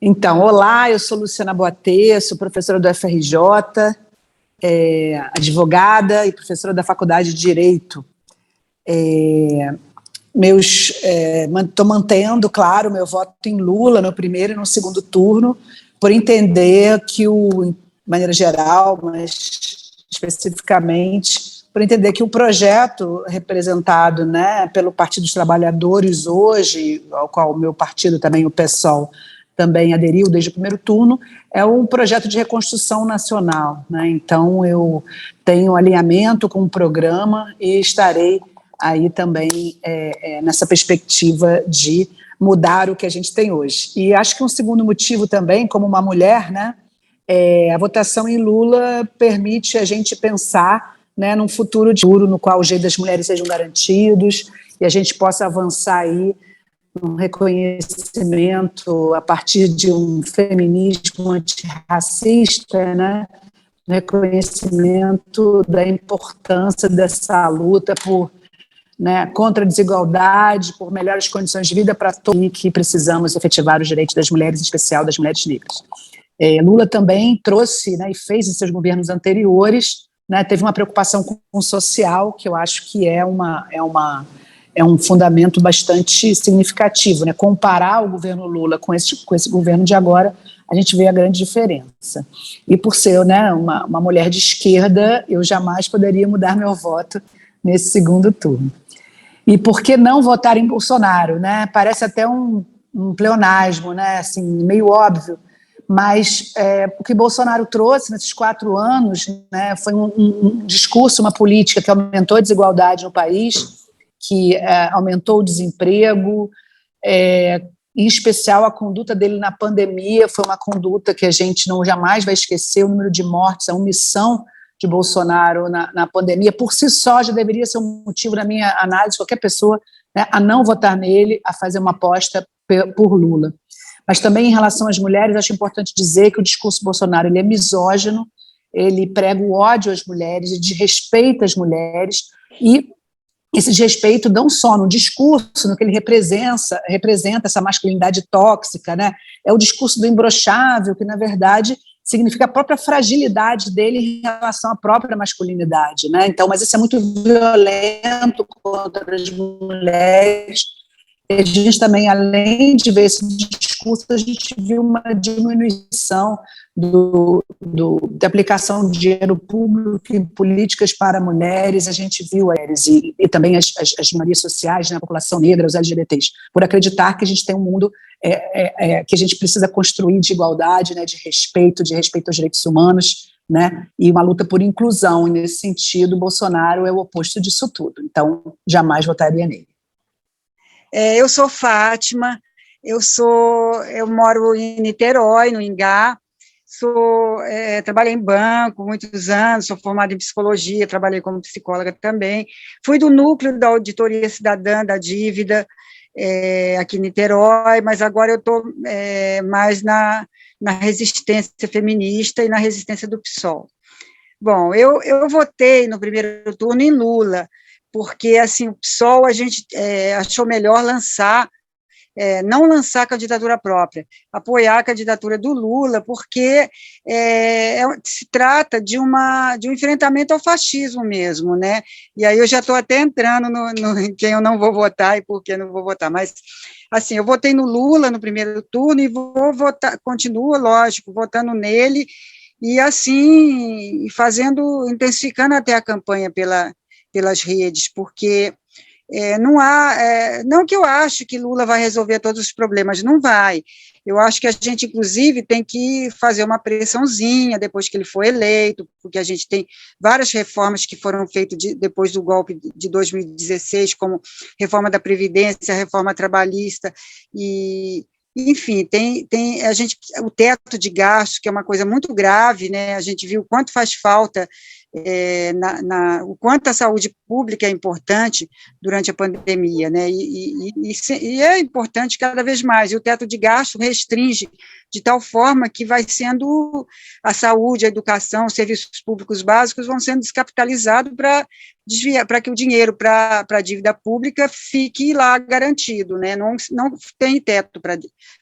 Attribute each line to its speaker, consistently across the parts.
Speaker 1: Então, olá, eu sou Luciana Boatê, sou professora do FRJ, advogada e professora da Faculdade de Direito. Estou mantendo, claro, meu voto em Lula no primeiro e no segundo turno, por entender que, de maneira geral, mas especificamente, por entender que o projeto representado, né, pelo Partido dos Trabalhadores hoje, ao qual o meu partido também, o PSOL, também aderiu desde o primeiro turno, é um projeto de reconstrução nacional, né? Então, eu tenho alinhamento com o programa e estarei aí também nessa perspectiva de mudar o que a gente tem hoje. E acho que um segundo motivo também, como uma mulher, né, a votação em Lula permite a gente pensar, né, num futuro no qual os direitos das mulheres sejam garantidos e a gente possa avançar aí um reconhecimento a partir de um feminismo antirracista, né, reconhecimento da importância dessa luta por, né, contra a desigualdade, por melhores condições de vida para todos e que precisamos efetivar os direitos das mulheres, em especial das mulheres negras. Lula também trouxe, né, e fez em seus governos anteriores, né, teve uma preocupação com o social, que eu acho que é um fundamento bastante significativo, né? Comparar o governo Lula com esse governo de agora, a gente vê a grande diferença. E por ser, né, uma mulher de esquerda, eu jamais poderia mudar meu voto nesse segundo turno. E por que não votar em Bolsonaro, né? Parece até um pleonasmo, né? Assim, meio óbvio, mas o que Bolsonaro trouxe nesses 4 anos, né, foi um discurso, uma política que aumentou a desigualdade no país, que aumentou o desemprego, em especial a conduta dele na pandemia foi uma conduta que a gente não jamais vai esquecer, o número de mortes, a omissão de Bolsonaro na pandemia, por si só já deveria ser um motivo, na minha análise, qualquer pessoa, né, a não votar nele, a fazer uma aposta por Lula. Mas também em relação às mulheres, acho importante dizer que o discurso Bolsonaro ele é misógino, ele prega o ódio às mulheres, ele desrespeita as mulheres, e esse desrespeito não só no discurso, no que ele representa essa masculinidade tóxica, né? É o discurso do imbrochável, que, na verdade, significa a própria fragilidade dele em relação à própria masculinidade, né? Então, mas isso é muito violento contra as mulheres. A gente também, além de ver esse discurso, a gente viu uma diminuição da aplicação de dinheiro público em políticas para mulheres, a gente viu e também as minorias sociais, né, a população negra, os LGBTs, por acreditar que a gente tem um mundo que a gente precisa construir de igualdade, né, de respeito aos direitos humanos, né, e uma luta por inclusão, e nesse sentido, Bolsonaro é o oposto disso tudo, então jamais votaria nele.
Speaker 2: Eu sou Fátima, eu moro em Niterói, no Ingá, trabalhei em banco muitos anos, sou formada em psicologia, trabalhei como psicóloga também, fui do núcleo da Auditoria Cidadã da Dívida, aqui em Niterói, mas agora eu estou mais na resistência feminista e na resistência do PSOL. Bom, eu votei no primeiro turno em Lula, porque, assim, o PSOL a gente achou melhor não lançar a candidatura própria, apoiar a candidatura do Lula, porque se trata de um enfrentamento ao fascismo mesmo, né? E aí eu já estou até entrando em quem eu não vou votar e por que não vou votar, mas, assim, eu votei no Lula no primeiro turno e vou votar, continuo, lógico, votando nele e, assim, intensificando até a campanha pelas redes, porque não que eu acho que Lula vai resolver todos os problemas, não vai. Eu acho que a gente, inclusive, tem que fazer uma pressãozinha depois que ele for eleito, porque a gente tem várias reformas que foram feitas depois do golpe de 2016, como reforma da Previdência, reforma trabalhista, enfim, o teto de gastos, que é uma coisa muito grave, né? A gente viu o quanto faz falta, o quanto a saúde pública é importante durante a pandemia, né? E é importante cada vez mais, e o teto de gasto restringe de tal forma que vai sendo a saúde, a educação, os serviços públicos básicos vão sendo descapitalizados para desviar, para que o dinheiro para a dívida pública fique lá garantido, né? Não tem teto para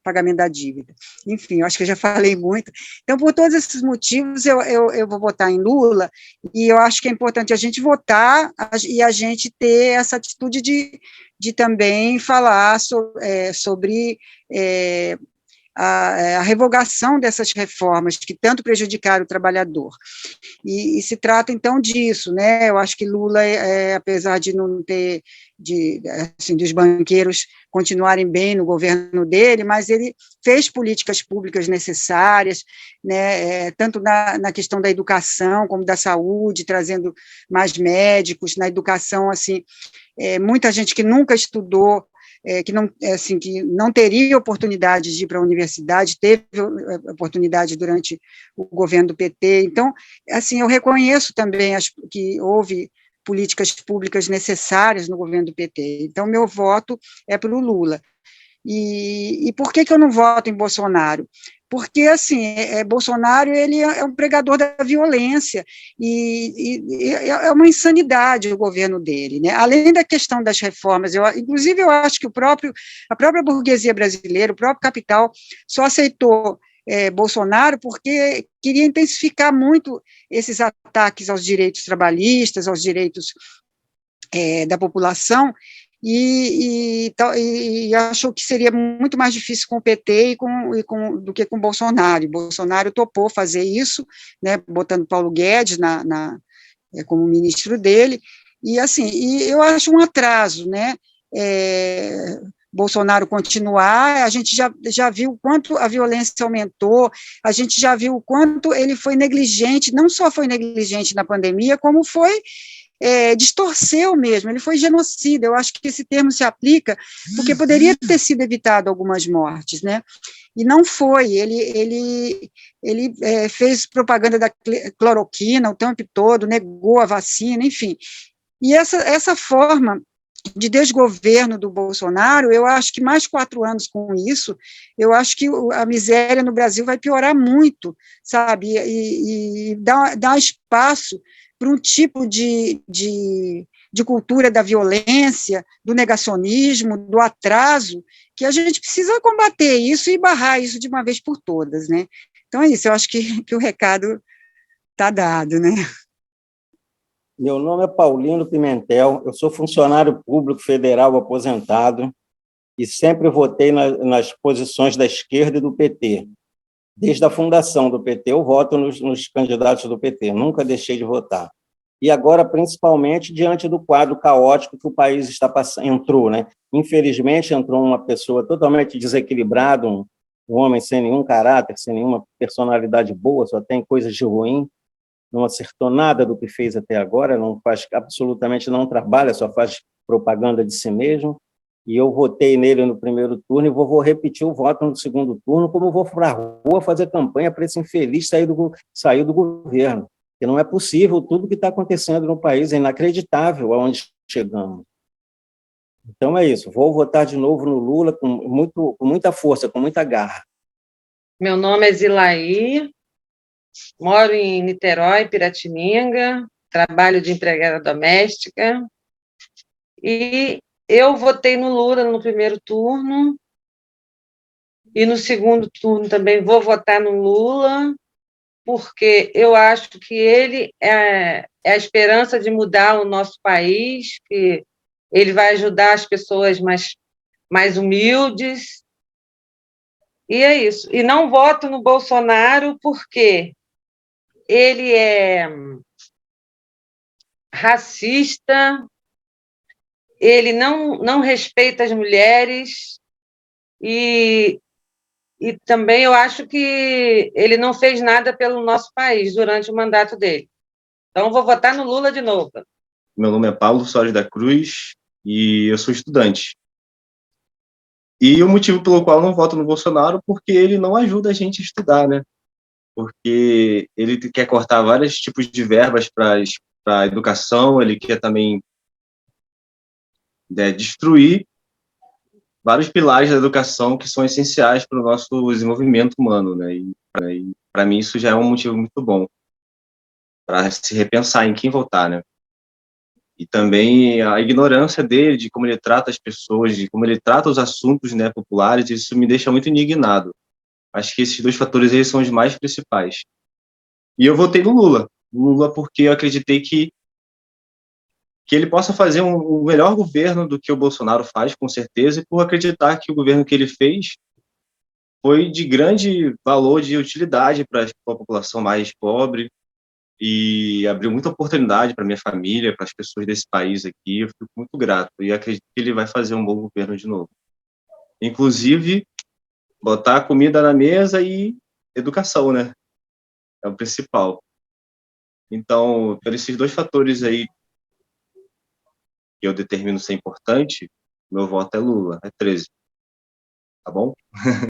Speaker 2: pagamento da dívida. Enfim, eu acho que eu já falei muito. Então, por todos esses motivos, eu vou votar em Lula, e eu acho que é importante a gente votar e a gente ter essa atitude de também falar sobre a revogação dessas reformas que tanto prejudicaram o trabalhador. E se trata, então, disso, né? Eu acho que Lula, apesar de não ter, assim, dos banqueiros continuarem bem no governo dele, mas ele fez políticas públicas necessárias, né? Tanto na questão da educação como da saúde, trazendo mais médicos, na educação, assim, muita gente que nunca estudou, que não teria oportunidade de ir para a universidade, teve oportunidade durante o governo do PT. Então, assim, eu reconheço também que houve políticas públicas necessárias no governo do PT. Então, meu voto é para o Lula. E por que eu não voto em Bolsonaro? Porque, assim, Bolsonaro, ele é um pregador da violência, e é uma insanidade o governo dele, né? Além da questão das reformas, inclusive eu acho que a própria burguesia brasileira, o próprio capital, só aceitou Bolsonaro porque queria intensificar muito esses ataques aos direitos trabalhistas, aos direitos da população, e achou que seria muito mais difícil com o PT do que com o Bolsonaro. E Bolsonaro topou fazer isso, né, botando Paulo Guedes como ministro dele, e assim, eu acho um atraso, né, Bolsonaro continuar. A gente já viu o quanto a violência aumentou, a gente já viu o quanto ele foi negligente, não só foi negligente na pandemia, como distorceu mesmo, ele foi genocida. Eu acho que esse termo se aplica porque poderia ter sido evitado algumas mortes, né? E não foi. Ele fez propaganda da cloroquina o tempo todo, negou a vacina, enfim. E essa forma de desgoverno do Bolsonaro, eu acho que mais 4 anos com isso, eu acho que a miséria no Brasil vai piorar muito, sabe? E dá espaço para um tipo de cultura da violência, do negacionismo, do atraso, que a gente precisa combater isso e barrar isso de uma vez por todas, né? Então é isso, eu acho que o recado está dado, né?
Speaker 3: Meu nome é Paulino Pimentel, eu sou funcionário público federal aposentado e sempre votei nas posições da esquerda e do PT. Desde a fundação do PT, eu voto nos candidatos do PT, nunca deixei de votar. E agora, principalmente, diante do quadro caótico que o país entrou, né? Infelizmente, entrou uma pessoa totalmente desequilibrada, um homem sem nenhum caráter, sem nenhuma personalidade boa, só tem coisas de ruim, não acertou nada do que fez até agora, não faz absolutamente, não trabalha, só faz propaganda de si mesmo. E eu votei nele no primeiro turno e vou repetir o voto no segundo turno, como vou para a rua fazer campanha para esse infeliz sair do governo. Porque não é possível tudo que está acontecendo no país, é inacreditável aonde chegamos. Então é isso, vou votar de novo no Lula com muita força, com muita garra.
Speaker 4: Meu nome é Zilaí, moro em Niterói, Piratininga, trabalho de empregada doméstica, e eu votei no Lula no primeiro turno, e no segundo turno também vou votar no Lula, porque eu acho que ele é a esperança de mudar o nosso país, que ele vai ajudar as pessoas mais humildes, e é isso. E não voto no Bolsonaro porque ele é racista, ele não respeita as mulheres, e também eu acho que ele não fez nada pelo nosso país durante o mandato dele. Então, vou votar no Lula de novo.
Speaker 5: Meu nome é Paulo Soares da Cruz e eu sou estudante. E o motivo pelo qual eu não voto no Bolsonaro porque ele não ajuda a gente a estudar, né? Porque ele quer cortar vários tipos de verbas para a educação, ele quer também destruir vários pilares da educação que são essenciais para o nosso desenvolvimento humano, né? E para mim isso já é um motivo muito bom para se repensar em quem votar, né? e também a ignorância dele, de como ele trata as pessoas, de como ele trata os assuntos, né, populares, isso me deixa muito indignado. Acho que esses dois fatores aí são os mais principais. E eu votei no Lula. Lula porque eu acreditei que ele possa fazer um melhor governo do que o Bolsonaro faz, com certeza, e por acreditar que o governo que ele fez foi de grande valor, de utilidade para a população mais pobre, e abriu muita oportunidade para minha família, para as pessoas desse país aqui. Eu fico muito grato e acredito que ele vai fazer um bom governo de novo. Inclusive, botar comida na mesa e educação, né? É o principal. Então, por esses dois fatores aí que eu determino ser importante, meu voto é Lula, é 13. Tá bom?